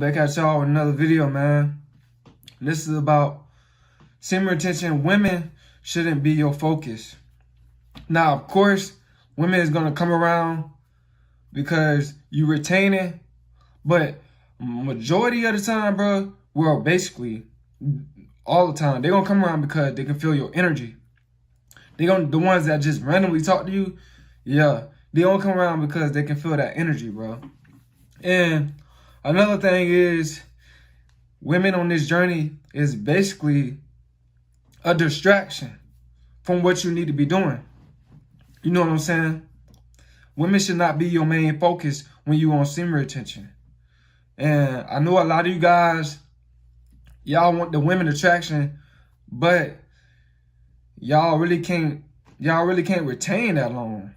back at y'all with another video, man. This is about semen retention. Women shouldn't be your focus. Now, of course, women is going to come around because you retain it, but majority of the time, bro, well, basically all the time, they're going to come around because they can feel your energy. The ones that just randomly talk to you, yeah, they don't come around because they can feel that energy, bro. And another thing is, women on this journey is basically a distraction from what you need to be doing. You know what I'm saying? Women should not be your main focus when you on semen retention. And I know a lot of you guys, y'all want the women attraction, but y'all really can't retain that long.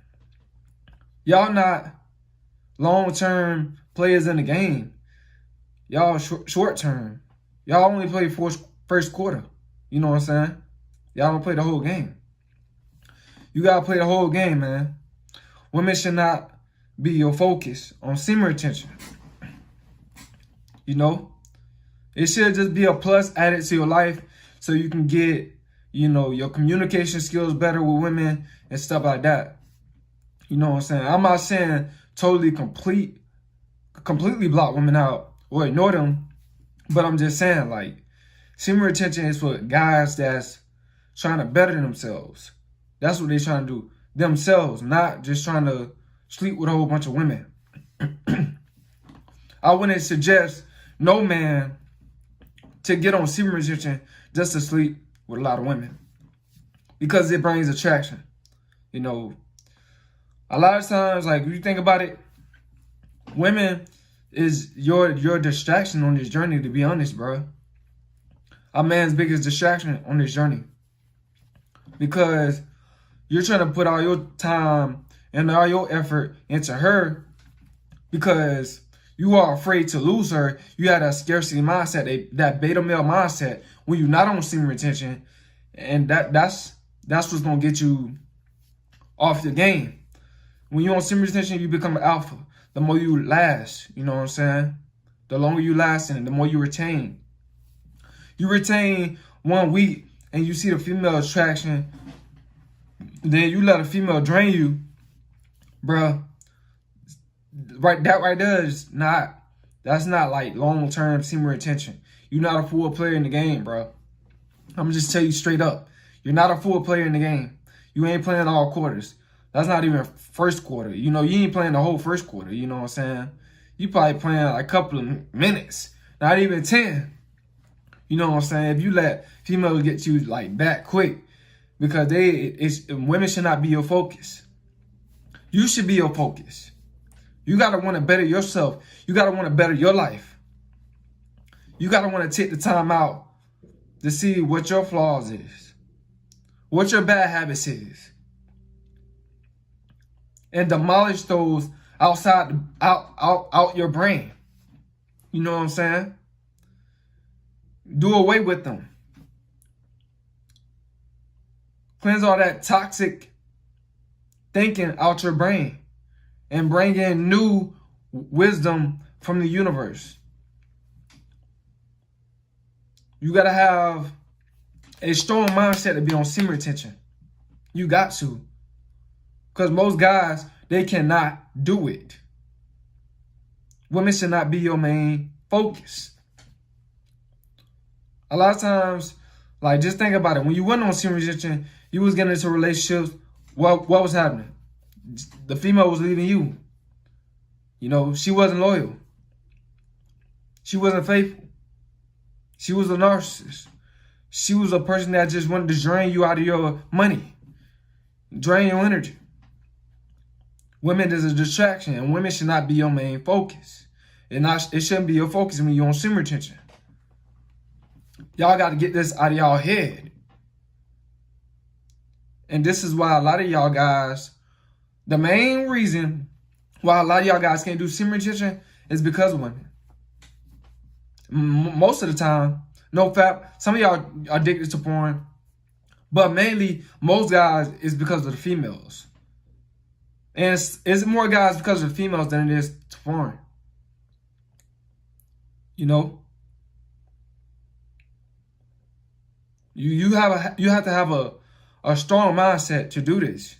Y'all not long-term players in the game. Y'all short-term. Y'all only play first quarter. You know what I'm saying? Y'all don't play the whole game. You gotta play the whole game, man. Women should not be your focus on semen retention. You know? It should just be a plus added to your life so you can get, you know, your communication skills better with women and stuff like that. You know what I'm saying? I'm not saying totally completely block women out or ignore them, but I'm just saying, like, semen retention is for guys that's trying to better themselves. That's what they're trying to do themselves, not just trying to sleep with a whole bunch of women. I wouldn't suggest no man to get on semen retention just to sleep with a lot of women because it brings attraction. You know, a lot of times, like, if you think about it, women is your distraction on this journey, to be honest, bro. A man's biggest distraction on this journey. Because you're trying to put all your time and all your effort into her because you are afraid to lose her. You have that scarcity mindset, that beta male mindset when you're not on semen retention. And that's what's going to get you off the game. When you're on semen retention, you become an alpha. The more you last, you know what I'm saying? The longer you last in it, the more you retain. You retain 1 week and you see the female attraction, then you let a female drain you, bruh. That right there is that's not like long-term semen retention. You're not a full player in the game, bro. I'm just tell you straight up. You're not a full player in the game. You ain't playing all quarters. That's not even first quarter. You know, you ain't playing the whole first quarter. You know what I'm saying? You probably playing like a couple of minutes. Not even 10. You know what I'm saying? If you let females get you like that quick, because women should not be your focus. You should be your focus. You got to want to better yourself. You got to want to better your life. You got to want to take the time out to see what your flaws is, what your bad habits is, and demolish those out your brain. You know what I'm saying? Do away with them. Cleanse all that toxic thinking out your brain and bring in new wisdom from the universe. You got to have a strong mindset to be on semen retention. You got to. Because most guys, they cannot do it. Women should not be your main focus. A lot of times, like, just think about it. When you went on semen retention, you was getting into relationships. What was happening? The female was leaving you. You know, she wasn't loyal. She wasn't faithful. She was a narcissist. She was a person that just wanted to drain you out of your money, drain your energy. Women is a distraction, and women should not be your main focus. It shouldn't be your focus when you're on semen retention. Y'all got to get this out of y'all head. And this is why a lot of y'all guys, the main reason why a lot of y'all guys can't do semen retention is because of women. Most of the time, no fap, some of y'all are addicted to porn, but mainly most guys is because of the females. And it's more guys because of the females than it is to porn. You know, you have to have a strong mindset to do this.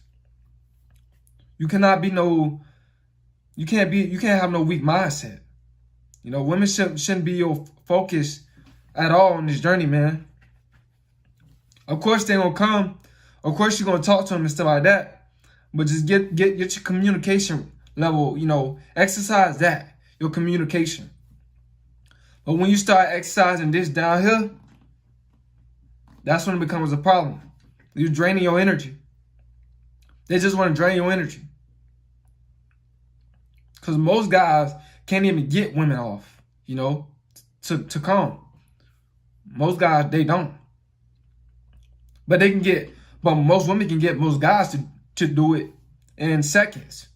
You cannot be you can't have no weak mindset. You know, women shouldn't be your focus at all on this journey, man. Of course they gonna come. Of course you're gonna talk to them and stuff like that. But just get your communication level, you know, exercise that, your communication. But when you start exercising this down here, that's when it becomes a problem. You're draining your energy. They just want to drain your energy. Because most guys can't even get women off, you know, to come. Most guys, they don't. But most women can get most guys to do it in seconds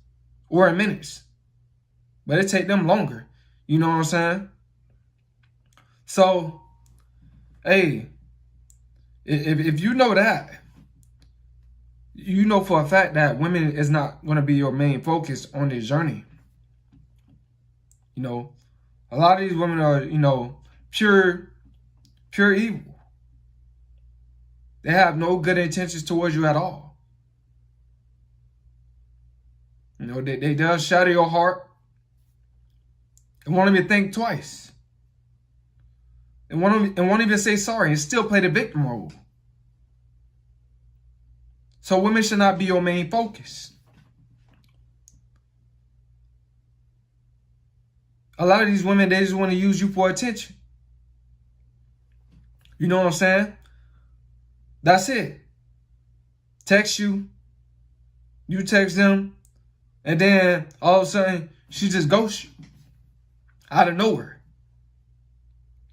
or in minutes. But it take them longer. You know what I'm saying? So, hey, if you know that, you know for a fact that women is not going to be your main focus on this journey. You know, a lot of these women are, you know, pure evil. They have no good intentions towards you at all. You know, they just shatter your heart and won't even think twice. And won't even say sorry and still play the victim role. So women should not be your main focus. A lot of these women, they just want to use you for attention. You know what I'm saying? That's it. Text you. You text them. And then all of a sudden, she just ghosts you. Out of nowhere.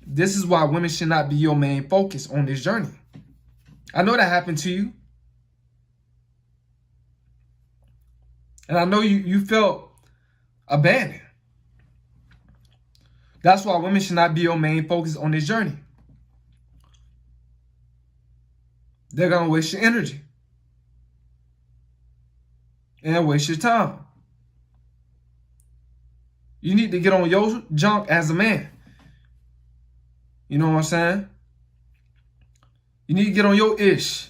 This is why women should not be your main focus on this journey. I know that happened to you. And I know you felt abandoned. That's why women should not be your main focus on this journey. They're going to waste your energy. And waste your time. You need to get on your junk as a man. You know what I'm saying? You need to get on your ish.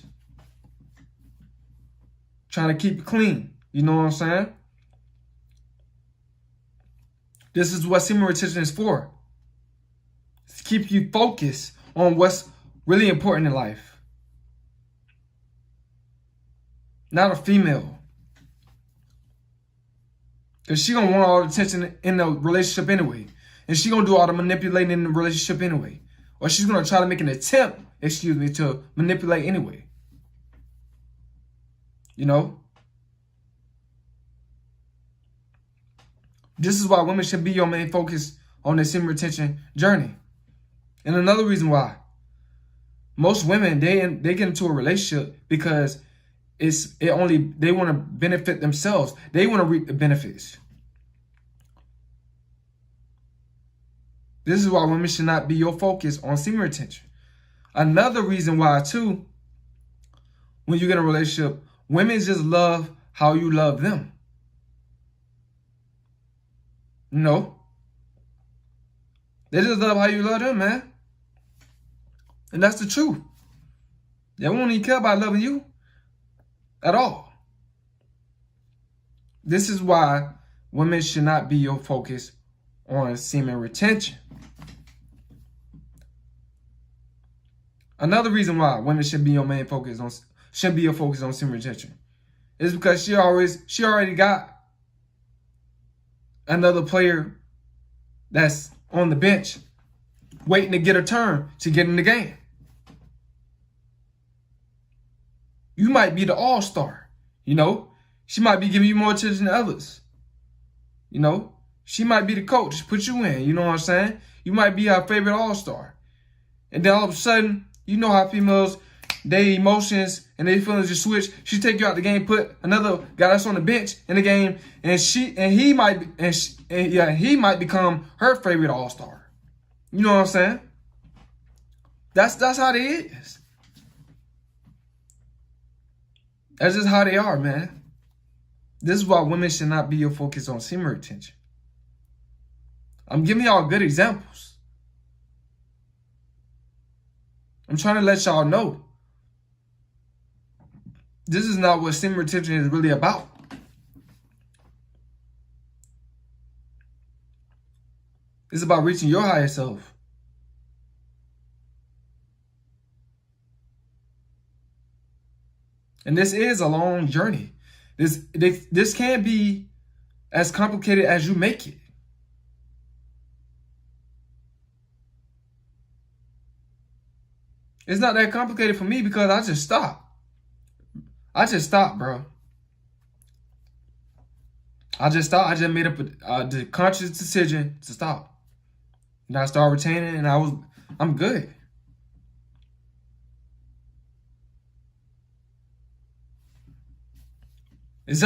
Trying to keep it clean. You know what I'm saying? This is what semen retention is for. It's to keep you focused on what's really important in life. Not a female. Because she going to want all the attention in the relationship anyway. And she going to do all the manipulating in the relationship anyway. Or she's going to try to make an attempt, to manipulate anyway. You know? This is why women should be your main focus on the semen retention journey. And another reason why. Most women, they get into a relationship because they want to benefit themselves. They want to reap the benefits. This is why women should not be your focus on semen retention. Another reason why, too, when you get in a relationship, women just love how you love them. No. They just love how you love them, man. And that's the truth. They won't even care about loving you at all. This is why women should not be your focus on semen retention. Another reason why women should be your main focus on semen retention is because she already got another player that's on the bench waiting to get a turn to get in the game. You might be the all-star, you know. She might be giving you more attention than others. You know, she might be the coach, put you in, you know what I'm saying? You might be her favorite all-star. And then all of a sudden, you know how females, their emotions and their feelings just switch. She take you out the game, put another guy that's on the bench in the game, and he might become her favorite all-star. You know what I'm saying? That's how they is. That's just how they are, man. This is why women should not be your focus on semen retention. I'm giving y'all good examples. I'm trying to let y'all know. This is not what semen retention is really about. It's about reaching your higher self. And this is a long journey. This can't be as complicated as you make it. It's not that complicated for me because I just stopped. I just stopped, bro. I just stopped. I just made up the conscious decision to stop. And I started retaining, and I'm good. It's up